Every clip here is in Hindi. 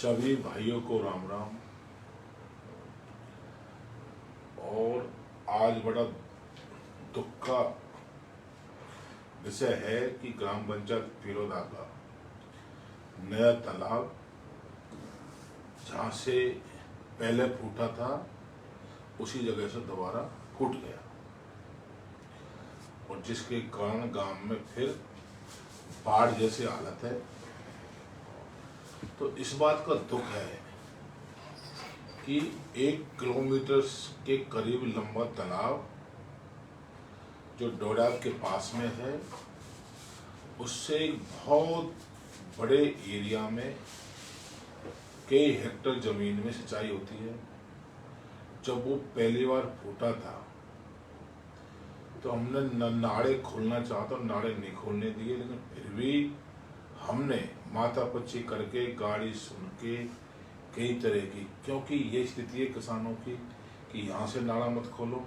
सभी भाइयों को राम राम। और आज बड़ा दुख का विषय है कि ग्राम पंचायत पिरोदा का नया तालाब जहाँ से पहले फूटा था उसी जगह से दोबारा फूट गया और जिसके कारण गांव में फिर बाढ़ जैसी हालत है। तो इस बात का दुख है कि 1 किलोमीटर के करीब लंबा तालाब जो डोडाब के पास में है उससे एक बहुत बड़े एरिया में कई हेक्टर जमीन में सिंचाई होती है। जब वो पहली बार फूटा था तो हमने नाड़े खोलना चाहा तो नाड़े नहीं खोलने दिए, लेकिन फिर भी हमने माथापच्ची करके गाड़ी सुन के कई तरह की, क्योंकि ये स्थिति है किसानों की कि यहाँ से नाड़ा मत खोलो,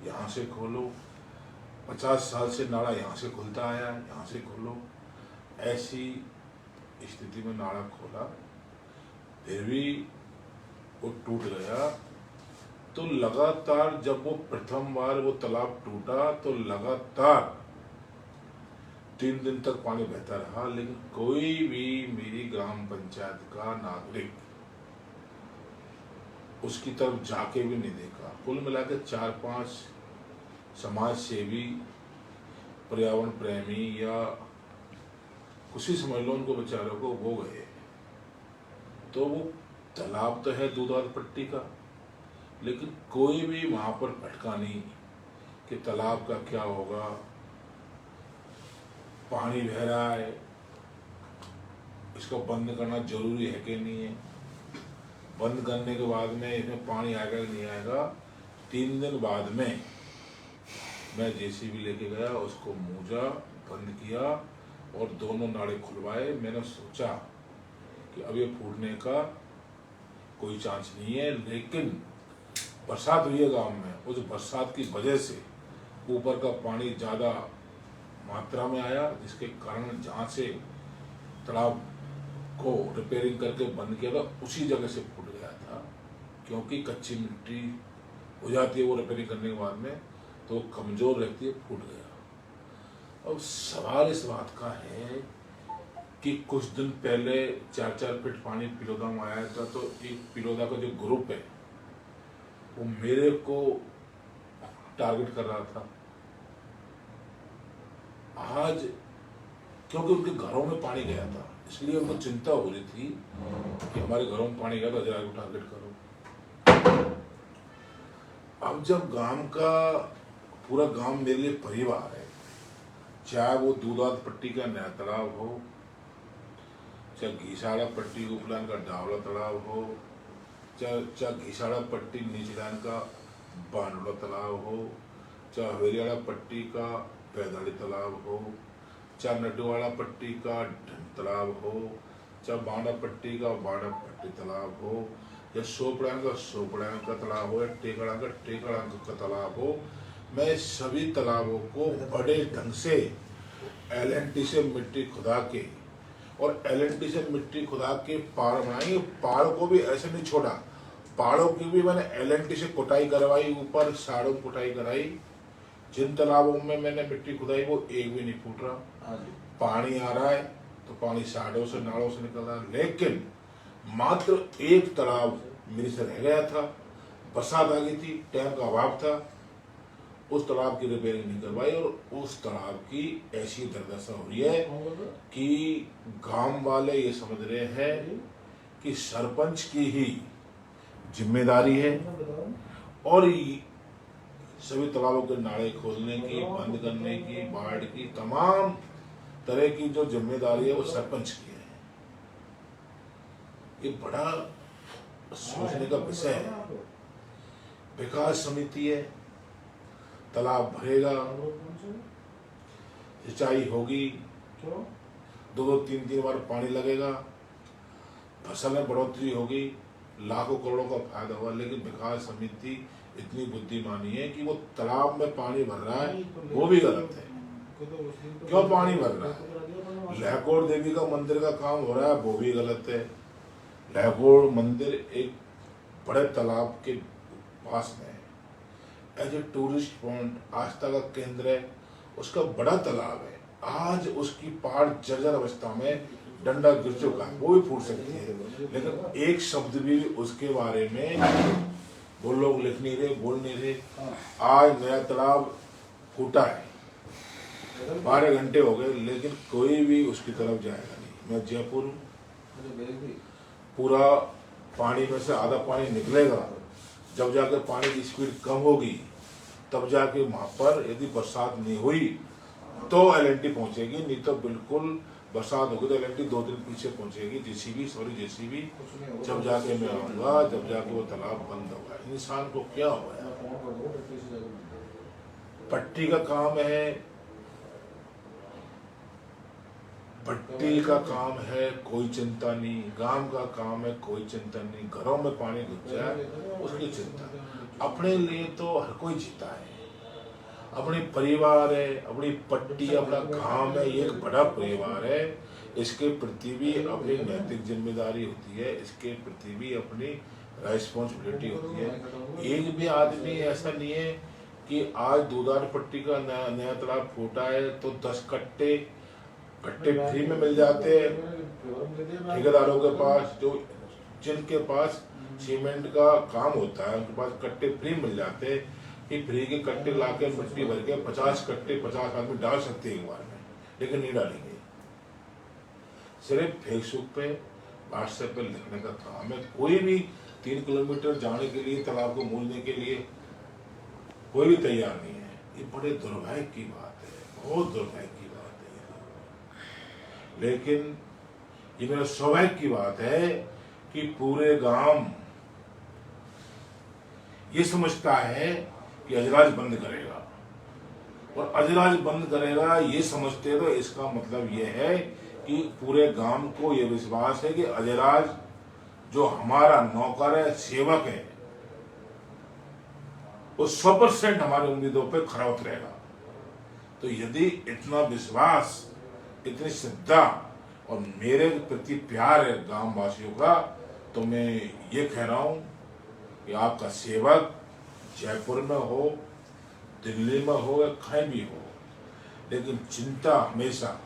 यहाँ से खोलो, 50 साल से नाड़ा यहाँ से खुलता आया, यहाँ से खोलो। ऐसी स्थिति में नाड़ा खोला, फिर भी वो टूट गया। तो लगातार जब वो प्रथम बार वो तालाब टूटा तो लगातार 3 दिन तक पानी बहता रहा, लेकिन कोई भी मेरी ग्राम पंचायत का नागरिक उसकी तरफ जाके भी नहीं देखा। कुल मिलाकर 4-5 समाज सेवी, पर्यावरण प्रेमी या कुछ ही समझ लो उनको बेचारों को, वो गए। तो वो तालाब तो है दूधार पट्टी का, लेकिन कोई भी वहां पर भटका नहीं कि तालाब का क्या होगा, पानी बह रहा है, इसको बंद करना जरूरी है कि नहीं है, बंद करने के बाद में इसमें पानी आएगा कि नहीं आएगा। 3 दिन बाद में मैं जेसीबी लेके गया, उसको मूजा, बंद किया और दोनों नाड़े खुलवाए। मैंने सोचा कि अब ये फूटने का कोई चांस नहीं है, लेकिन बरसात हुई है गांव में, उस बरसात की वजह से ऊपर का पानी ज़्यादा मात्रा में आया, जिसके कारण जहाँ से तालाब को रिपेयरिंग करके बंद किया था उसी जगह से फूट गया था। क्योंकि कच्ची मिट्टी हो जाती है वो रिपेयरिंग करने के बाद में, तो कमज़ोर रहती है, फूट गया। अब सवाल इस बात का है कि कुछ दिन पहले 4-4 फीट पानी पिलोदा में आया था, तो एक पिलोदा का जो ग्रुप है वो मेरे को टारगेट कर रहा था। आज क्योंकि उनके घरों में पानी गया था, इसलिए उनको चिंता हो रही थी कि हमारे घरों में पानी गया, तो जरा को टारगेट करो। अब जब गांव का पूरा गांव मेरे लिए परिवार है, चाहे वो दूधात पट्टी का नया तालाब हो, चाहे घीसाड़ा पट्टी उपलान का डावला तालाब हो, चाहे घीसाड़ा पट्टी नीचलान का बांडोला तालाब हो, चाहे हवेलीवाड़ा पट्टी का पैदाड़ी तालाब हो, चाहे नड्डूवाड़ा पट्टी का ढंग तालाब हो, चाहे बांडा पट्टी का बांडा पट्टी तालाब हो, या सोपड़ांग का तालाब हो, या टेकड़ांग का तालाब हो, मैं सभी तालाबों को बड़े ढंग से LNT से मिट्टी खुदा के और LNT से मिट्टी खुदा के पहाड़ बनाएंगे। पहाड़ को भी ऐसे नहीं छोड़ा, पहाड़ों की भी मैंने LNT से कुटाई करवाई, ऊपर साड़ों कुटाई कराई। जिन तालाबों में मैंने मिट्टी खुदाई वो एक भी नहीं फूट रहा। पानी आ रहा है तो पानी साड़ों से नाड़ों से निकल रहा है, लेकिन मात्र एक तालाब मेरे से रह गया था। बरसात आ गई थी, टाइम का अभाव था, उस तालाब की रिपेयरिंग नहीं करवाई और उस तालाब की ऐसी दुर्दशा हो रही है कि गांव वाले ये समझ रहे हैं कि सरपंच की ही जिम्मेदारी है और सभी तालाबों के नाड़े खोलने की, बंद करने की, बाढ़ की तमाम तरह की जो जिम्मेदारी है वो सरपंच की है। ये बड़ा सोचने का विषय है। विकास समिति है, तालाब भरेगा, सिंचाई होगी, 2-3 बार पानी लगेगा, फसल में बढ़ोतरी होगी, लाखों करोड़ों का फायदा हुआ, लेकिन विकास समिति इतनी बुद्धिमानी है कि वो तालाब में पानी भर रहा है वो भी गलत है। क्यों पानी भर रहा है? लहकोर देवी का मंदिर का काम हो रहा है वो भी गलत है। लहकोड़ मंदिर एक बड़े तालाब के पास में है, एज ए टूरिस्ट पॉइंट आस्था का केंद्र है, उसका बड़ा तालाब है। आज उसकी पहाड़ जर्जर अवस्था में, डंडा गिर चुका है, वो भी फूट सकती है, लेकिन एक शब्द भी उसके बारे में वो लोग लिख नहीं रहे, बोल नहीं रहे। आज नया तालाब फूटा है, 12 घंटे हो गए, लेकिन कोई भी उसकी तरफ जाएगा नहीं। मैं जयपुर हूँ, पूरा पानी में से आधा पानी निकलेगा, जब जाके पानी की स्पीड कम होगी तब जाके वहां पर यदि बरसात नहीं हुई तो एलएनटी पहुंचेगी, नहीं तो बिल्कुल बरसात होगी तो एलएनटी 2 दिन पीछे पहुंचेगी। जेसीबी जब जाके मैं आऊंगा, जब जाके वो तालाब बंद होगा। इंसान को क्या हो गया? पट्टी का काम है, पट्टी का काम है, कोई चिंता नहीं। गांव का काम है, कोई चिंता नहीं। घरों में पानी घुस जाए उसकी चिंता। अपने लिए तो हर कोई जीता है, अपनी परिवार है, अपनी पट्टी, अपना गांव है, ये एक बड़ा परिवार है। इसके प्रति भी अपनी नैतिक जिम्मेदारी होती है, इसके प्रति भी अपनी रेस्पॉन्सिबिलिटी होती है। एक भी आदमी ऐसा नहीं है कि आज दूधार पट्टी का नया तालाब फूटा है तो 10 कट्टे फ्री में मिल जाते हैं ठेकेदारों के पास, जो जिनके पास सीमेंट का काम होता है उनके पास कट्टे फ्री मिल जाते हैं कि फ्री के कट्टे लाके मिट्टी भर के 50 कट्टे 50 आदमी डाल सकते हैं एक बार में, लेकिन नहीं डालेंगे। सिर्फ फेसबुक पे, व्हाट्सएप पे लिखने का काम है। कोई भी 3 किलोमीटर जाने के लिए, तालाब को मूलने के लिए कोई भी तैयार नहीं है। ये बड़े दुर्भाग्य की बात है, बहुत दुर्भाग्य की बात है। लेकिन ये मेरा सौभाग्य की बात है कि पूरे गांव ये समझता है कि अजराज बंद करेगा, और अजराज बंद करेगा ये समझते तो इसका मतलब ये है कि पूरे गांव को ये विश्वास है कि अजराज जो हमारा नौकर है, सेवक है, वो 100% हमारी उम्मीदों पे खरा उतरेगा। तो यदि इतना विश्वास, इतनी श्रद्धा और मेरे प्रति प्यार है गांव वासियों का, तो मैं ये कह रहा हूं कि आपका सेवक जयपुर में हो, दिल्ली में हो या कहीं भी हो, लेकिन चिंता हमेशा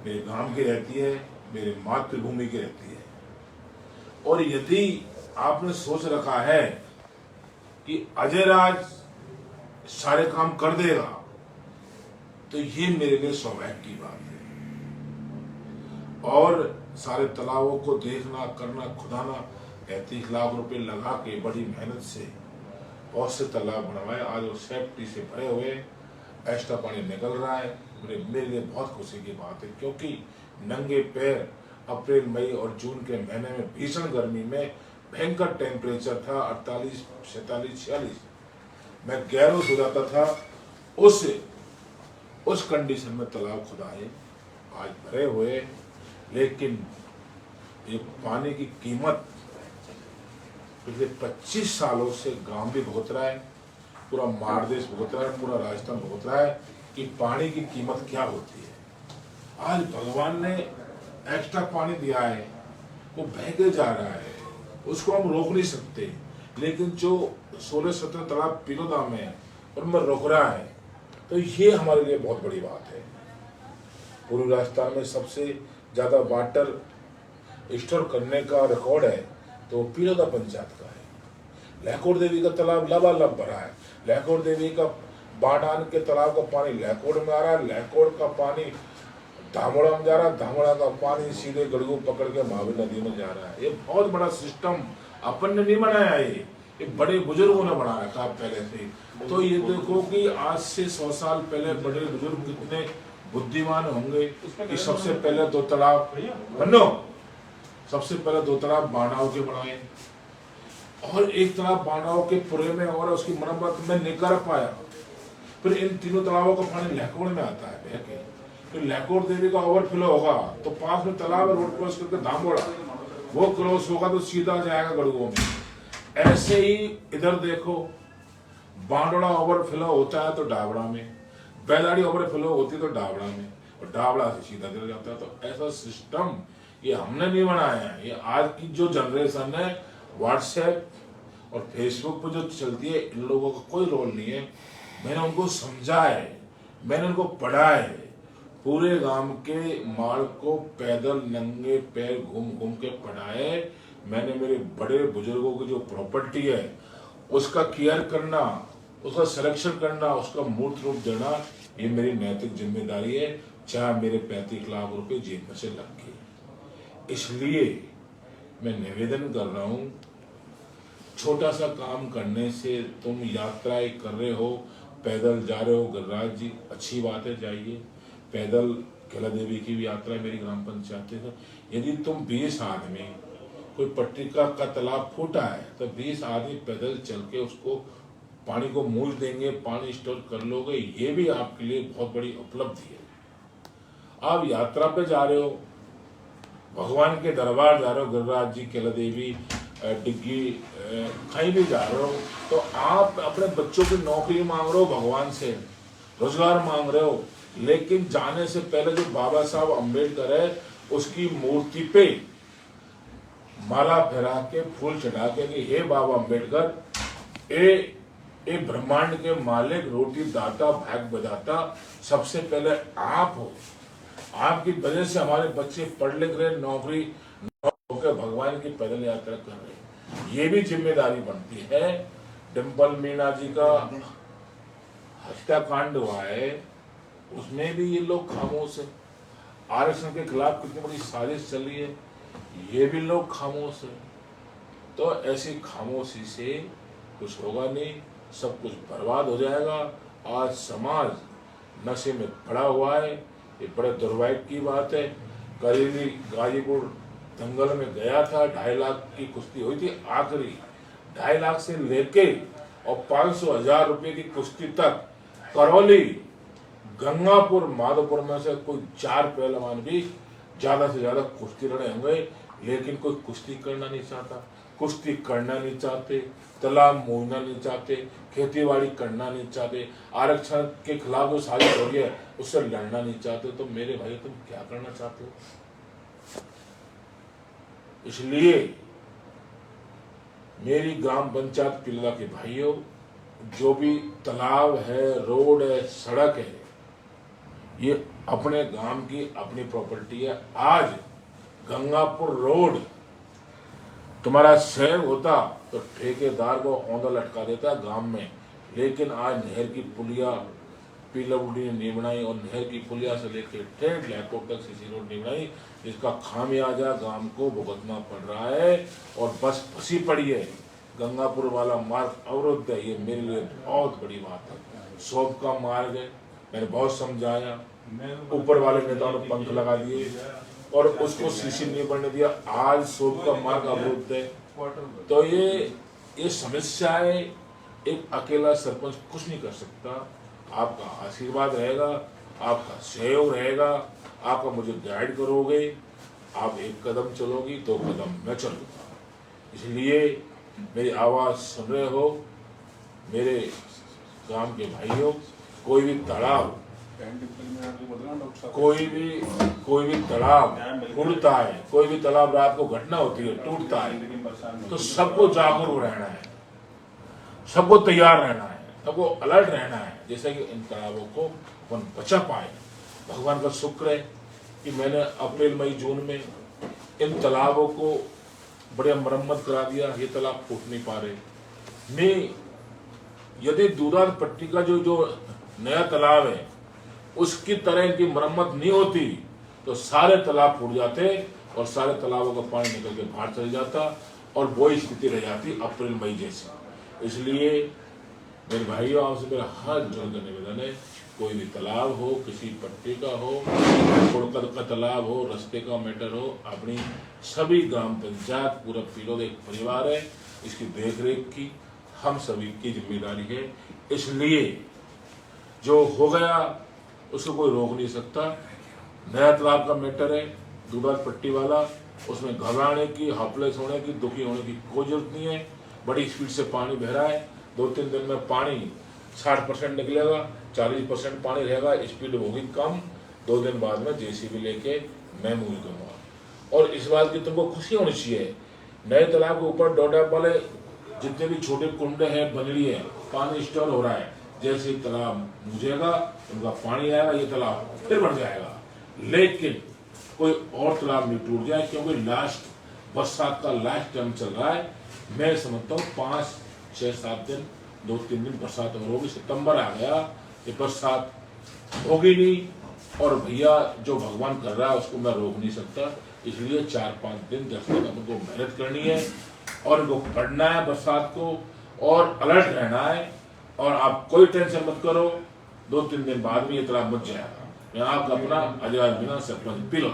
मेरे गांव की रहती है, मेरे मातृभूमि की रहती है। और यदि आपने सोच रखा है कि अजयराज सारे काम कर देगा, तो ये मेरे लिए सौभाग्य की बात है। और सारे तालाबों को देखना, करना, खुदाना, 35 लाख रुपए लगा के बड़ी मेहनत से बहुत से तालाब बनवाए। आज वो सेफ्टी से भरे हुए, एक्स्ट्रा पानी निकल रहा है। मेरे लिए बहुत खुशी की बात है, क्योंकि नंगे पैर अप्रैल, मई और जून के महीने में भीषण गर्मी में भयंकर टेम्परेचर था, 48, 47, 46, मैं गैरोस हो जाता था। उस कंडीशन में तालाब खुदाए, आज भरे हुए। लेकिन ये पानी की कीमत पिछले 25 सालों से गांव भी भुगत रहा है, पूरा मारदेश भुगत रहा है, पूरा राजस्थान भुगत रहा है कि पानी की कीमत क्या होती है। आज भगवान ने एक्स्ट्रा पानी दिया है, वो बहके जा रहा है, उसको हम रोक नहीं सकते। लेकिन जो 16-17 तालाब पिरोदा में उनमें रोक रहा है, तो ये हमारे लिए बहुत बड़ी बात है। पूरे राजस्थान में सबसे ज्यादा वाटर स्टोर करने का रिकॉर्ड है तो पिरोदा पंचायत का है। लहकोड़ देवी का तालाब लबालब भरा है। लहकोड़ देवी का बाडान के तालाब का पानी लहकोड़ में आ रहा है, लहकोड़ का पानी धामोड़ा में जा रहा है, धामोड़ा का पानी सीधे गड़गू पकड़ के महावीर नदी में जा रहा है। ये बहुत बड़ा सिस्टम अपन ने नहीं बनाया, ये बड़े बुजुर्गों ने बना रखा पहले से। तो ये देखो कि आज से 100 साल पहले बड़े बुजुर्ग कितने बुद्धिमान होंगे कि सबसे पहले 2 तालाब बनो, सबसे पहले 2 तालाब बांडाओं के बनाए, और एक तालाब बांडाओं के पूरे में और उसकी मरम्मत में नहीं कर पाया। फिर इन तीनों तालाबों का पानी लहकोड़ में आता है बह के, फिर लहकोड़ देवी का ओवरफ्लो होगा तो पास में तालाब रोड क्रॉस करके धामोड़ा, वो क्रॉस होगा तो सीधा जाएगा गड़गों में। ऐसे ही इधर देखो, बांडोड़ा ओवरफ्लो होता है तो डाबड़ा में, बैदाड़ी ओवरफ्लो होती है तो डाबड़ा में, और डाबड़ा से सीधा चला जाता है। तो ऐसा सिस्टम ये हमने नहीं बनाया है, ये आज की जो जनरेशन है व्हाट्सएप और फेसबुक पर जो चलती है, इन लोगों का कोई रोल नहीं है। मैंने उनको समझा है, मैंने उनको पढ़ा है। पूरे गांव के माल को पैदल नंगे पैर घूम घूम के पढ़ाए। मैंने मेरे बड़े बुजुर्गों की जो प्रॉपर्टी है उसका केयर करना, उसका संरक्षण करना, उसका मूर्त रूप देना, ये मेरी नैतिक जिम्मेदारी है, चाहे मेरे 35 लाख रुपए जेब में से लग गए। इसलिए मैं निवेदन कर रहा हूं, छोटा सा काम करने से तुम यात्राएं कर रहे हो, पैदल जा रहे हो, गिरिराज जी अच्छी बात है, जाइए पैदल। कैला देवी की भी यात्रा मेरी ग्राम पंचायत से। यदि तुम 20 आदमी, कोई पट्टिका का तालाब फूटा है तो 20 आदमी पैदल चल के उसको पानी को मूल देंगे, पानी स्टोर कर लोगे, ये भी आपके लिए बहुत बड़ी उपलब्धि है। आप यात्रा पे जा रहे हो, भगवान के दरबार जा रहे हो, गिरिराज जी, कैला देवी, डिग्गी, कहीं भी जा रहे हो, तो आप अपने बच्चों की नौकरी मांग रहे हो, भगवान से रोजगार मांग रहे हो, लेकिन जाने से पहले जो बाबा साहब अम्बेडकर है उसकी मूर्ति पे माला फेरा के फूल चढ़ा के कि हे बाबा अम्बेडकर, ए ब्रह्मांड के मालिक, रोटी दाता, भाग बदाता, सबसे पहले आप हो। आपकी वजह से हमारे बच्चे पढ़ लिख रहे, नौकरी होकर भगवान की पैदल यात्रा कर रहे। ये भी जिम्मेदारी बनती है। डिम्पल मीना जी का हत्याकांड हुआ है, उसमें भी ये लोग खामोश है। आरक्षण के खिलाफ कितनी बड़ी साजिश चली है, ये भी लोग खामोश है। तो ऐसी खामोशी से कुछ होगा नहीं, सब कुछ बर्बाद हो जाएगा। आज समाज नशे में पड़ा हुआ है, ये बड़े दुर्भाग्य की बात है। करीबी गाजीपुर दंगल में गया था, 2.5 लाख की कुश्ती हुई थी, आखिरी 2.5 लाख से लेके और 500,000 रुपए की कुश्ती तक। करौली, गंगापुर, माधोपुर में से कोई 4 पहलवान भी ज्यादा से ज्यादा कुश्ती लड़े होंगे, लेकिन कोई कुश्ती करना नहीं चाहता, कुश्ती करना नहीं चाहते, तालाब मोड़ना नहीं चाहते, खेतीबाड़ी करना नहीं चाहते, आरक्षण के खिलाफ जो साजिश हो रही है उससे लड़ना नहीं चाहते। तो मेरे भाई तुम क्या करना चाहते हो? इसलिए मेरी ग्राम पंचायत पिल्ला के भाइयों, जो भी तालाब है, रोड है, सड़क है, ये अपने गांव की अपनी प्रॉपर्टी है। आज गंगापुर रोड तुम्हारा शहर होता तो ठेकेदार को औंधा लटका देता गांव में, लेकिन आज नहर की पुलिया पीडब्ल्यूडी ने नहीं बनाई और नहर की पुलिया से लेकर ठेठ एयरपोर्ट तक सीसी रोड नहीं बनाई, जिसका खामियाजा गांव को भुगतना पड़ रहा है और बस फंसी पड़ी है। गंगापुर वाला मार्ग अवरुद्ध है, ये मेरे लिए बहुत बड़ी बात है। शोभ का मार्ग है, मैंने बहुत समझाया, ऊपर वाले नेताओं ने पंख लगा दिए और उसको सीसी नहीं बनने दिया। आज शोभ का मार्ग अवरुद्ध है। तो ये समस्या है, एक अकेला सरपंच कुछ नहीं कर सकता। आपका आशीर्वाद रहेगा, आपका सहयोग रहेगा, आपका मुझे गाइड करोगे, आप एक कदम चलोगी 2 कदम मैं चलूंगा। इसलिए मेरी आवाज सुन रहे हो मेरे गांव के भाइयों, कोई भी तालाब, कोई भी तालाब टूटता है, कोई भी तालाब रात को घटना होती है, टूटता है, तो सबको जागरूक रहना है, सबको तैयार रहना है, सबको अलर्ट रहना है, जैसे कि इन तालाबों को अपन बचा पाए। भगवान का शुक्र है कि मैंने अप्रैल मई जून में इन तालाबों को बढ़िया मरम्मत करा दिया। ये तालाब फूट नहीं पा रहे। नहीं, यदि दूराज पट्टी का जो नया तालाब है उसकी तरह इनकी मरम्मत नहीं होती तो सारे तालाब फूट जाते और सारे तालाबों का पानी निकल के बाहर चल जाता और वही स्थिति रह जाती अप्रैल मई जैसी। इसलिए मेरे भाइयों, आपसे मेरा हाथ जोड़कर निवेदन है, कोई भी तालाब हो, किसी पट्टी का हो, कोड़कद का तालाब हो, रास्ते का मैटर हो, अपनी सभी ग्राम पंचायत, पूरा पीलोद एक परिवार है, इसकी देखरेख की हम सभी की जिम्मेदारी है। इसलिए जो हो गया उसको कोई रोक नहीं सकता। नया तालाब का मैटर है, दूराज पट्टी वाला, उसमें घबराने की, हेल्पलेस होने की, दुखी होने की कोई जरूरत नहीं है। बड़ी स्पीड से पानी बह रहा है, 2-3 दिन में पानी 60% निकलेगा, 40% पानी रहेगा, स्पीड होगी कम। 2 दिन बाद में जेसीबी लेके मैं मूव करूँगा और इस बात की तुमको खुशी होनी चाहिए, नए तालाब के ऊपर डोडा वाले जितने भी छोटे कुंड हैं, बजड़ी है, पानी स्टोर हो रहा है। जैसे ही तालाब मुझेगा, उनका पानी आएगा, ये तालाब फिर बढ़ जाएगा। लेकिन कोई और तालाब नहीं टूट जाए, क्योंकि लास्ट बरसात का लास्ट टाइम चल रहा है। मैं समझता हूँ 5, 6, 7 दिन, 2-3 दिन बरसात और होगी। सितंबर आ गया, ये बरसात होगी नहीं, और भैया जो भगवान कर रहा है उसको मैं रोक नहीं सकता। इसलिए 4-5 दिन 10 दिन हमको मेहनत करनी है और इनको पढ़ना है बरसात को, और अलर्ट रहना है। और आप कोई टेंशन मत करो, 2-3 दिन बाद में ये तालाब बच जाएगा। मैं आपका अपना अजय मीना सरपंच पिलो।